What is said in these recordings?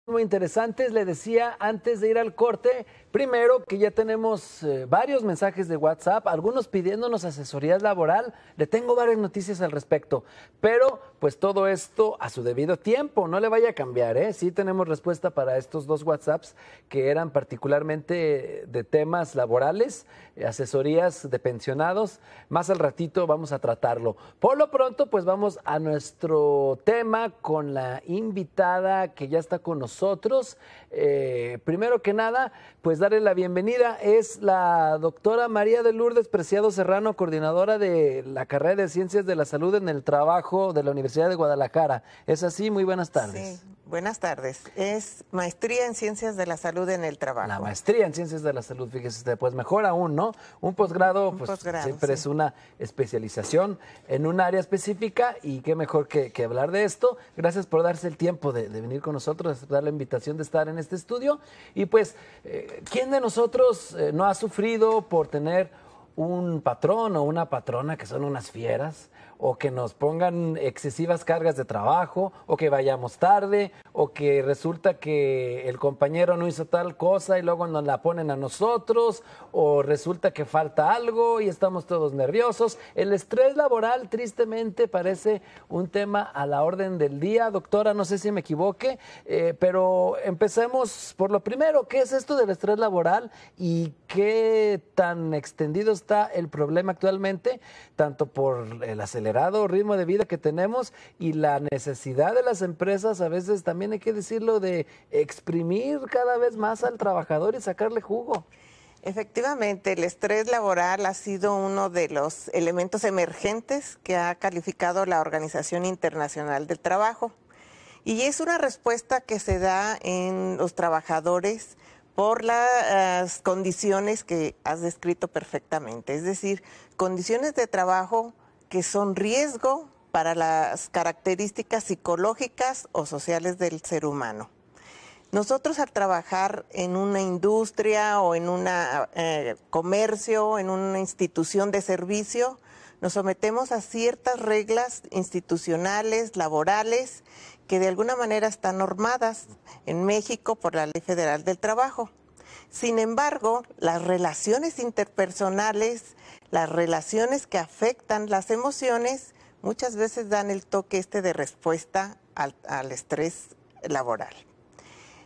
Muy interesantes. Le decía antes de ir al corte, primero que ya tenemos varios mensajes de WhatsApp, algunos pidiéndonos asesoría laboral. Le tengo varias noticias al respecto, pero pues todo esto a su debido tiempo, no le vaya a cambiar, ¿eh? Sí tenemos respuesta para estos dos WhatsApps que eran particularmente de temas laborales, asesorías de pensionados. Más al ratito vamos a tratarlo. Por lo pronto, pues vamos a nuestro tema con la invitada que ya está con nosotros. Primero que nada, pues darle la bienvenida. Es la doctora María de Lourdes Preciado Serrano, coordinadora de la carrera de Ciencias de la Salud en el Trabajo de la Universidad de Guadalajara. ¿Es así? Muy buenas tardes. Sí, buenas tardes. Es maestría en Ciencias de la Salud en el Trabajo. La maestría en Ciencias de la Salud, fíjese usted, pues mejor aún, ¿no? Un posgrado, pues posgrado, siempre sí. es una especialización en un área específica y qué mejor que hablar de esto. Gracias por darse el tiempo de venir con nosotros, dar la invitación de estar en este estudio. Y pues, ¿quién de nosotros no ha sufrido por tener un patrón o una patrona que son unas fieras, o que nos pongan excesivas cargas de trabajo, o que vayamos tarde, o que resulta que el compañero no hizo tal cosa y luego nos la ponen a nosotros, o resulta que falta algo y estamos todos nerviosos? El estrés laboral tristemente parece un tema a la orden del día. Doctora, no sé si me equivoque, pero empecemos por lo primero. ¿Qué es esto del estrés laboral y qué tan extendido está el problema actualmente, tanto por el acelerado ritmo de vida que tenemos y la necesidad de las empresas, a veces también hay que decirlo, de exprimir cada vez más al trabajador y sacarle jugo? Efectivamente, el estrés laboral ha sido uno de los elementos emergentes que ha calificado la Organización Internacional del Trabajo. Y es una respuesta que se da en los trabajadores por las condiciones que has descrito perfectamente. Es decir, condiciones de trabajo que son riesgo para las características psicológicas o sociales del ser humano. Nosotros, al trabajar en una industria o en un comercio, en una institución de servicio, nos sometemos a ciertas reglas institucionales, laborales, que de alguna manera están normadas en México por la Ley Federal del Trabajo. Sin embargo, las relaciones interpersonales, las relaciones que afectan las emociones, muchas veces dan el toque de respuesta al estrés laboral.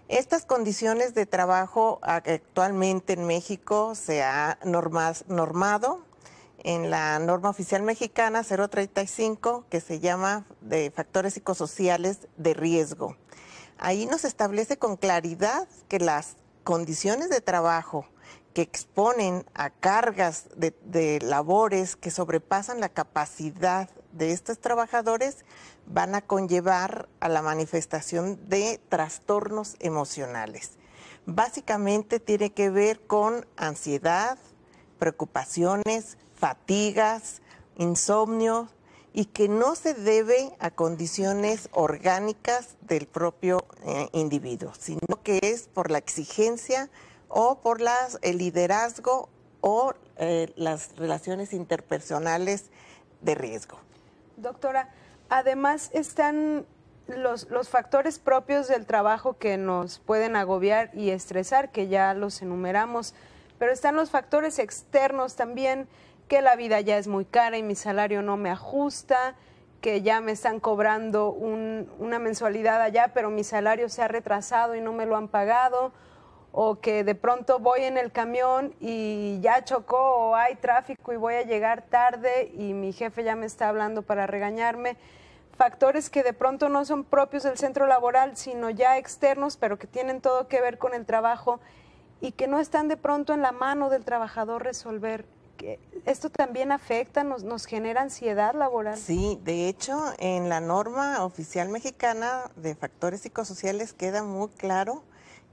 Estas condiciones de trabajo actualmente en México se ha normado en la norma oficial mexicana 035, que se llama de factores psicosociales de riesgo. Ahí nos establece con claridad que las condiciones de trabajo que exponen a cargas de labores que sobrepasan la capacidad de estos trabajadores van a conllevar a la manifestación de trastornos emocionales. Básicamente tiene que ver con ansiedad, preocupaciones, fatigas, insomnio, y que no se debe a condiciones orgánicas del propio individuo, sino que es por la exigencia o por el liderazgo o las relaciones interpersonales de riesgo. Doctora, además están los factores propios del trabajo que nos pueden agobiar y estresar, que ya los enumeramos, pero están los factores externos también, que la vida ya es muy cara y mi salario no me ajusta, que ya me están cobrando una mensualidad allá, pero mi salario se ha retrasado y no me lo han pagado, o que de pronto voy en el camión y ya chocó o hay tráfico y voy a llegar tarde y mi jefe ya me está hablando para regañarme. Factores que de pronto no son propios del centro laboral, sino ya externos, pero que tienen todo que ver con el trabajo y que no están de pronto en la mano del trabajador resolver. ¿Esto también afecta, nos genera ansiedad laboral? Sí, de hecho, en la norma oficial mexicana de factores psicosociales queda muy claro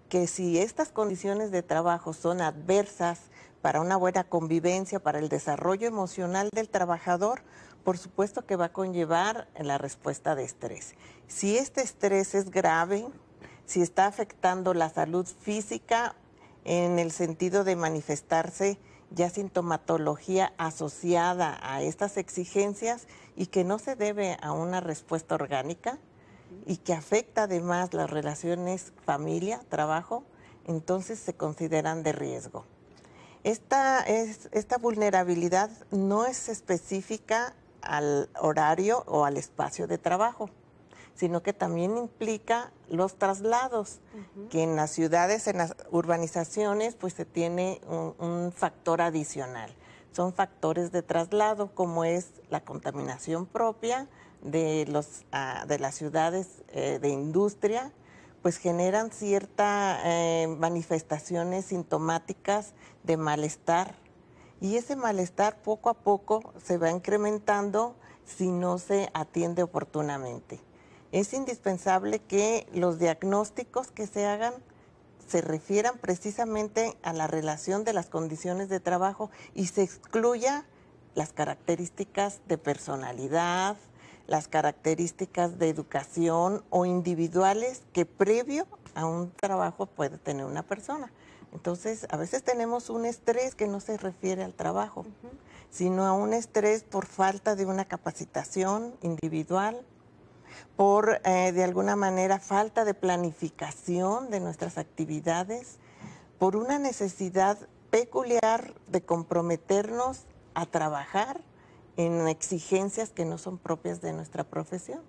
que si estas condiciones de trabajo son adversas para una buena convivencia, para el desarrollo emocional del trabajador, por supuesto que va a conllevar la respuesta de estrés. Si este estrés es grave, si está afectando la salud física en el sentido de manifestarse ya sintomatología asociada a estas exigencias y que no se debe a una respuesta orgánica, y que afecta además las relaciones familia-trabajo, entonces se consideran de riesgo. Esta vulnerabilidad no es específica al horario o al espacio de trabajo, sino que también implica los traslados, que en las ciudades, en las urbanizaciones, pues se tiene un factor adicional. Son factores de traslado, como es la contaminación propia de las ciudades de industria, pues generan ciertas manifestaciones sintomáticas de malestar. Y ese malestar poco a poco se va incrementando si no se atiende oportunamente. Es indispensable que los diagnósticos que se hagan se refieran precisamente a la relación de las condiciones de trabajo y se excluya las características de personalidad, las características de educación o individuales que previo a un trabajo puede tener una persona. Entonces, a veces tenemos un estrés que no se refiere al trabajo, sino a un estrés por falta de una capacitación individual, por de alguna manera falta de planificación de nuestras actividades, por una necesidad peculiar de comprometernos a trabajar en exigencias que no son propias de nuestra profesión.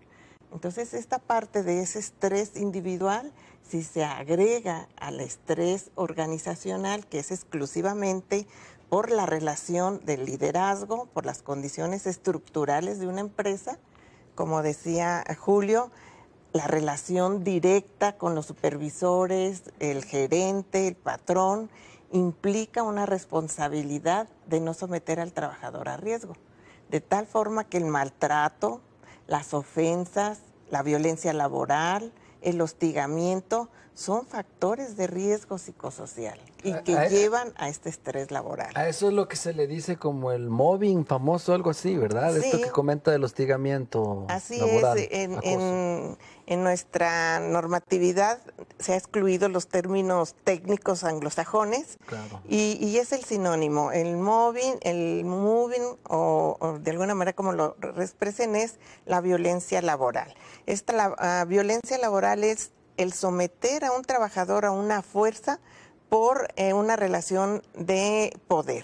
Entonces, esta parte de ese estrés individual, si se agrega al estrés organizacional, que es exclusivamente por la relación del liderazgo, por las condiciones estructurales de una empresa, como decía Julio, la relación directa con los supervisores, el gerente, el patrón, implica una responsabilidad de no someter al trabajador a riesgo, de tal forma que el maltrato, las ofensas, la violencia laboral, el hostigamiento son factores de riesgo psicosocial y que llevan a este estrés laboral. A eso es lo que se le dice como el mobbing famoso, algo así, ¿verdad? Sí. Esto que comenta del hostigamiento laboral. Así es, en nuestra normatividad se ha excluido los términos técnicos anglosajones, claro. y es el sinónimo. El moving o de alguna manera como lo expresen es la violencia laboral. La violencia laboral es el someter a un trabajador a una fuerza por una relación de poder.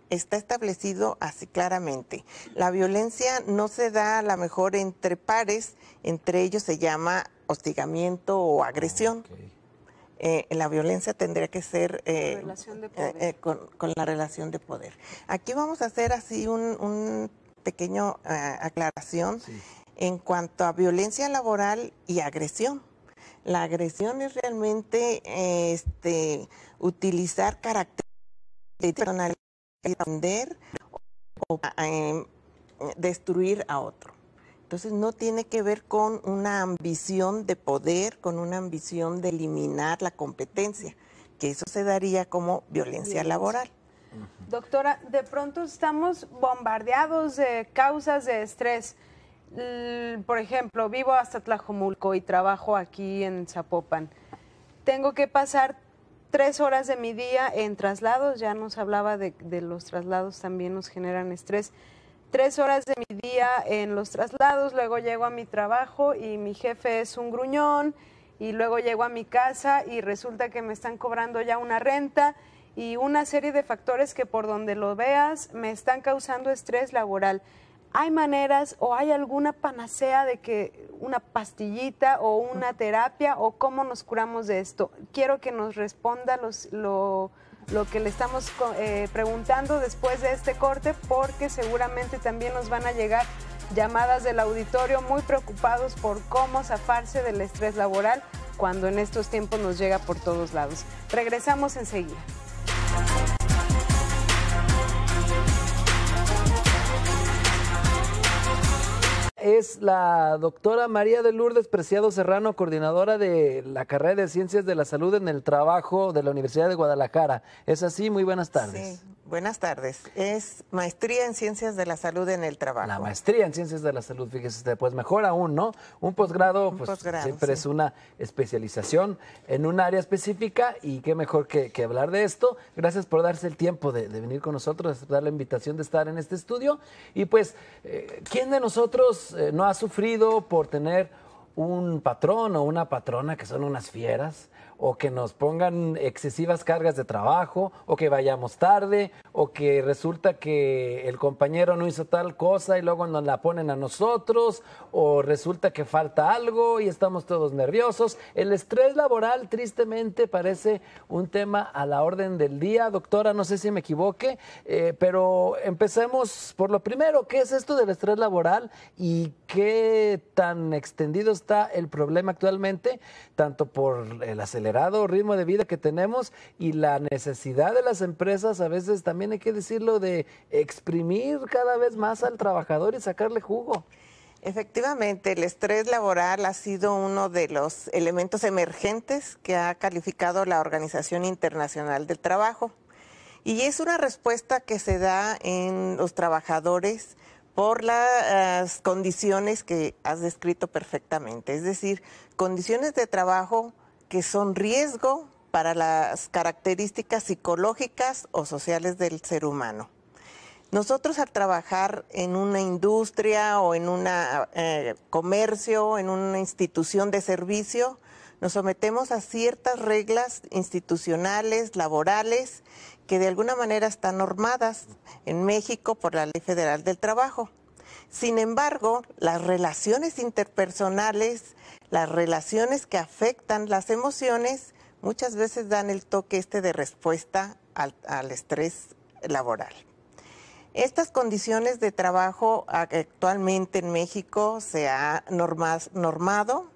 Está establecido así claramente. La violencia no se da a lo mejor entre pares, entre ellos se llama hostigamiento o agresión. La violencia tendría que ser con la relación de poder. Aquí vamos a hacer así un pequeño aclaración en cuanto a violencia laboral y agresión. La agresión es realmente utilizar características de personalidad, defender o destruir a otro. Entonces no tiene que ver con una ambición de poder, con una ambición de eliminar la competencia, que eso se daría como violencia laboral. Doctora, de pronto estamos bombardeados de causas de estrés. Por ejemplo, vivo hasta Tlajomulco y trabajo aquí en Zapopan. Tengo que pasar 3 horas de mi día en traslados, ya nos hablaba de los traslados, también nos generan estrés. 3 horas de mi día en los traslados, luego llego a mi trabajo y mi jefe es un gruñón, y luego llego a mi casa y resulta que me están cobrando ya una renta y una serie de factores que por donde lo veas me están causando estrés laboral. ¿Hay maneras o hay alguna panacea de que una pastillita o una terapia o cómo nos curamos de esto? Quiero que nos responda lo que le estamos preguntando después de este corte, porque seguramente también nos van a llegar llamadas del auditorio muy preocupados por cómo zafarse del estrés laboral cuando en estos tiempos nos llega por todos lados. Regresamos enseguida. Es la doctora María de Lourdes Preciado Serrano, coordinadora de la carrera de Ciencias de la Salud en el Trabajo de la Universidad de Guadalajara. ¿Es así? Muy buenas tardes. Sí, buenas tardes. Es maestría en Ciencias de la Salud en el Trabajo. La maestría en Ciencias de la Salud, fíjese usted, pues mejor aún, ¿no? Un posgrado, pues siempre es una especialización en un área específica, y qué mejor que hablar de esto. Gracias por darse el tiempo de venir con nosotros, aceptar la invitación de estar en este estudio. Y pues, ¿quién de nosotros no ha sufrido por tener un patrón o una patrona que son unas fieras, o que nos pongan excesivas cargas de trabajo, o que vayamos tarde, o que resulta que el compañero no hizo tal cosa y luego nos la ponen a nosotros, o resulta que falta algo y estamos todos nerviosos. El estrés laboral, tristemente, parece un tema a la orden del día. Doctora, no sé si me equivoque, pero empecemos por lo primero. ¿Qué es esto del estrés laboral y qué tan extendido está el problema actualmente, tanto por el acelerado ritmo de vida que tenemos y la necesidad de las empresas, a veces también hay que decirlo, de exprimir cada vez más al trabajador y sacarle jugo? Efectivamente, el estrés laboral ha sido uno de los elementos emergentes que ha calificado la Organización Internacional del Trabajo. Y es una respuesta que se da en los trabajadores por las condiciones que has descrito perfectamente, es decir, condiciones de trabajo que son riesgo para las características psicológicas o sociales del ser humano. Nosotros, al trabajar en una industria o en un comercio, en una institución de servicio, nos sometemos a ciertas reglas institucionales, laborales, que de alguna manera están normadas en México por la Ley Federal del Trabajo. Sin embargo, las relaciones interpersonales, las relaciones que afectan las emociones, muchas veces dan el toque de respuesta al estrés laboral. Estas condiciones de trabajo actualmente en México se ha normado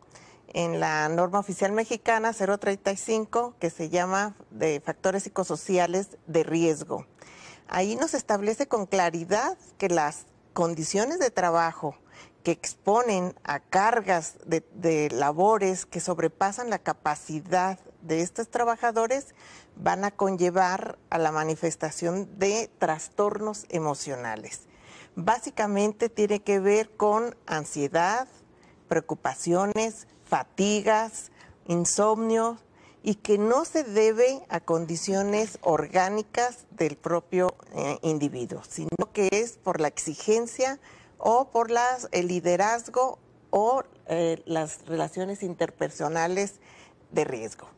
en la norma oficial mexicana 035, que se llama de factores psicosociales de riesgo. Ahí nos establece con claridad que las condiciones de trabajo que exponen a cargas de labores que sobrepasan la capacidad de estos trabajadores van a conllevar a la manifestación de trastornos emocionales. Básicamente tiene que ver con ansiedad, preocupaciones, fatigas, insomnio, y que no se debe a condiciones orgánicas del propio individuo, sino que es por la exigencia o por el liderazgo o las relaciones interpersonales de riesgo.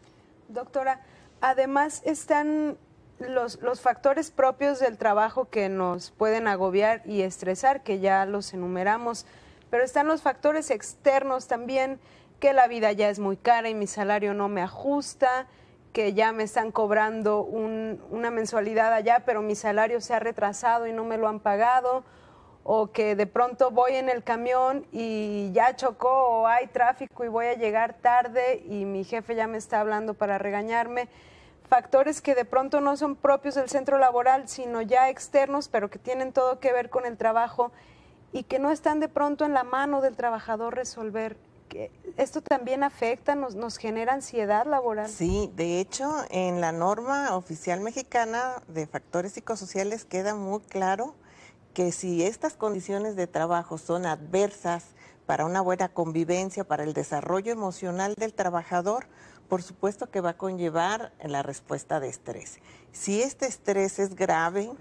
Doctora, además están los factores propios del trabajo que nos pueden agobiar y estresar, que ya los enumeramos, pero están los factores externos también, que la vida ya es muy cara y mi salario no me ajusta, que ya me están cobrando una mensualidad allá, pero mi salario se ha retrasado y no me lo han pagado, o que de pronto voy en el camión y ya chocó o hay tráfico y voy a llegar tarde y mi jefe ya me está hablando para regañarme. Factores que de pronto no son propios del centro laboral, sino ya externos, pero que tienen todo que ver con el trabajo y que no están de pronto en la mano del trabajador resolver. Que esto también afecta, nos genera ansiedad laboral. Sí, de hecho, en la norma oficial mexicana de factores psicosociales queda muy claro que si estas condiciones de trabajo son adversas para una buena convivencia, para el desarrollo emocional del trabajador, por supuesto que va a conllevar la respuesta de estrés. Si este estrés es grave,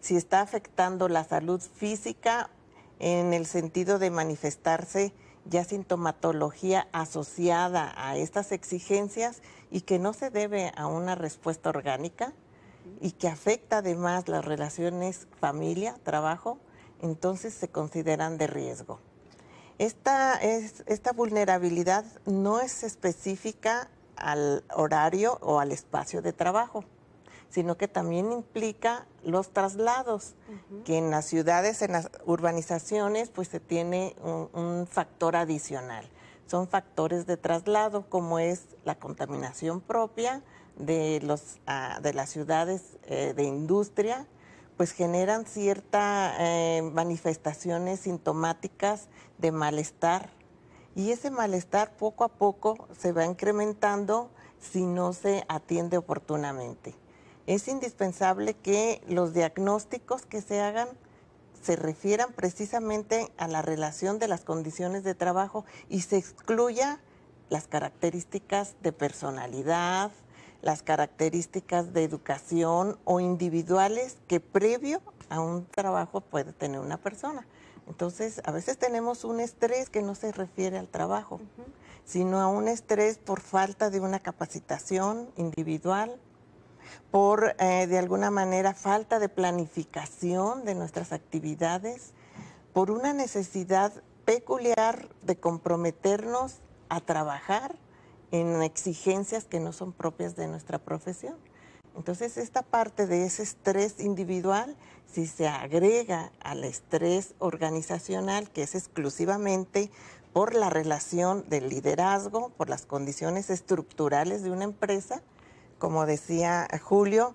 si está afectando la salud física en el sentido de manifestarse ya sintomatología asociada a estas exigencias y que no se debe a una respuesta orgánica y que afecta además las relaciones familia-trabajo, entonces se consideran de riesgo. Esta vulnerabilidad no es específica al horario o al espacio de trabajo, sino que también implica los traslados, que en las ciudades, en las urbanizaciones, pues se tiene un factor adicional. Son factores de traslado, como es la contaminación propia de las ciudades de industria, pues generan ciertas manifestaciones sintomáticas de malestar. Y ese malestar poco a poco se va incrementando si no se atiende oportunamente. Es indispensable que los diagnósticos que se hagan se refieran precisamente a la relación de las condiciones de trabajo y se excluya las características de personalidad, las características de educación o individuales que previo a un trabajo puede tener una persona. Entonces, a veces tenemos un estrés que no se refiere al trabajo, sino a un estrés por falta de una capacitación individual, por de alguna manera falta de planificación de nuestras actividades, por una necesidad peculiar de comprometernos a trabajar en exigencias que no son propias de nuestra profesión. Entonces, esta parte de ese estrés individual, si se agrega al estrés organizacional, que es exclusivamente por la relación del liderazgo, por las condiciones estructurales de una empresa, como decía Julio,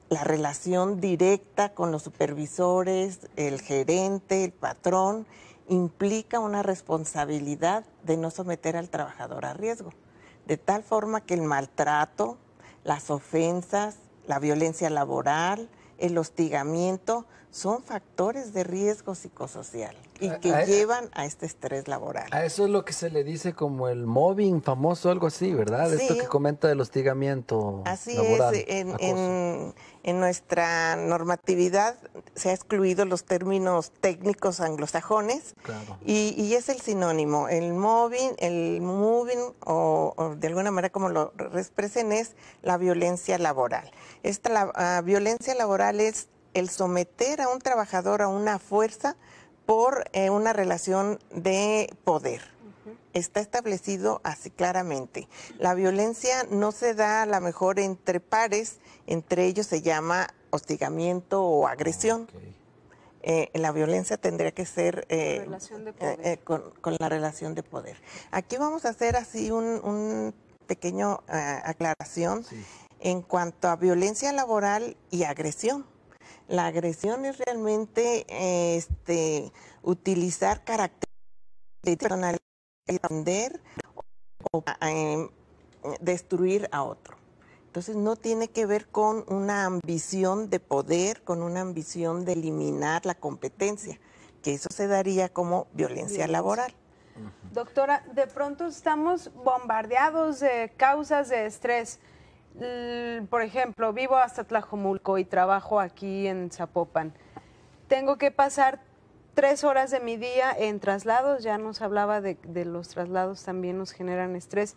la relación directa con los supervisores, el gerente, el patrón, implica una responsabilidad de no someter al trabajador a riesgo, de tal forma que el maltrato, las ofensas, la violencia laboral, el hostigamiento son factores de riesgo psicosocial y que llevan a este estrés laboral. A eso es lo que se le dice como el mobbing famoso, algo así, ¿verdad? Sí. Esto que comenta del hostigamiento así laboral. Es, en nuestra normatividad se ha excluido los términos técnicos anglosajones, Claro. y es el sinónimo. El moving o de alguna manera como lo expresen es la violencia laboral. La violencia laboral es el someter a un trabajador a una fuerza por una relación de poder. Está establecido así claramente. La violencia no se da a lo mejor entre pares, entre ellos se llama hostigamiento o agresión. La violencia tendría que ser Relación de poder. Con la relación de poder. Aquí vamos a hacer así un pequeño aclaración en cuanto a violencia laboral y agresión. La agresión es realmente utilizar características de personalidad, defender o destruir a otro. Entonces no tiene que ver con una ambición de poder, con una ambición de eliminar la competencia, que eso se daría como violencia laboral. Doctora, de pronto estamos bombardeados de causas de estrés. Por ejemplo, vivo hasta Tlajomulco y trabajo aquí en Zapopan. Tengo que pasar 3 horas de mi día en traslados, ya nos hablaba de los traslados, también nos generan estrés.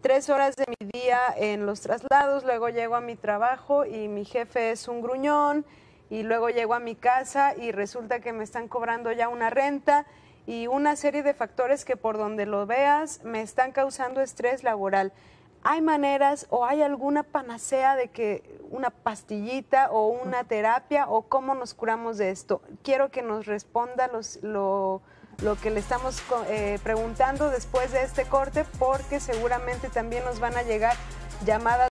3 horas de mi día en los traslados, luego llego a mi trabajo y mi jefe es un gruñón, y luego llego a mi casa y resulta que me están cobrando ya una renta y una serie de factores que por donde lo veas me están causando estrés laboral. ¿Hay maneras o hay alguna panacea de que una pastillita o una terapia o cómo nos curamos de esto? Quiero que nos responda lo que le estamos preguntando después de este corte, porque seguramente también nos van a llegar llamadas